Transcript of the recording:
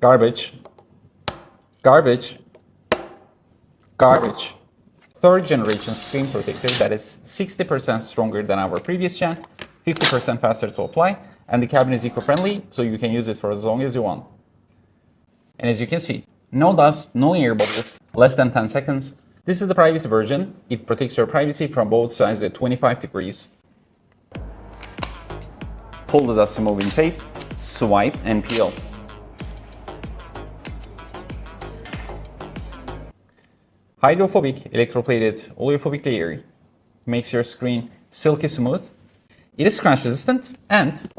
Garbage. Garbage. Garbage. Third generation screen protector that is 60% stronger than our previous gen, 50% faster to apply, and the cabin is eco-friendly, so you can use it for as long as you want. And as you can see, no dust, no air bubbles, less than 10 seconds. This is the privacy version. It protects your privacy from both sides at 25 degrees. Pull the dust removing tape, swipe and peel. Hydrophobic, electroplated, oleophobically airy. Makes your screen silky smooth. It is scratch resistant and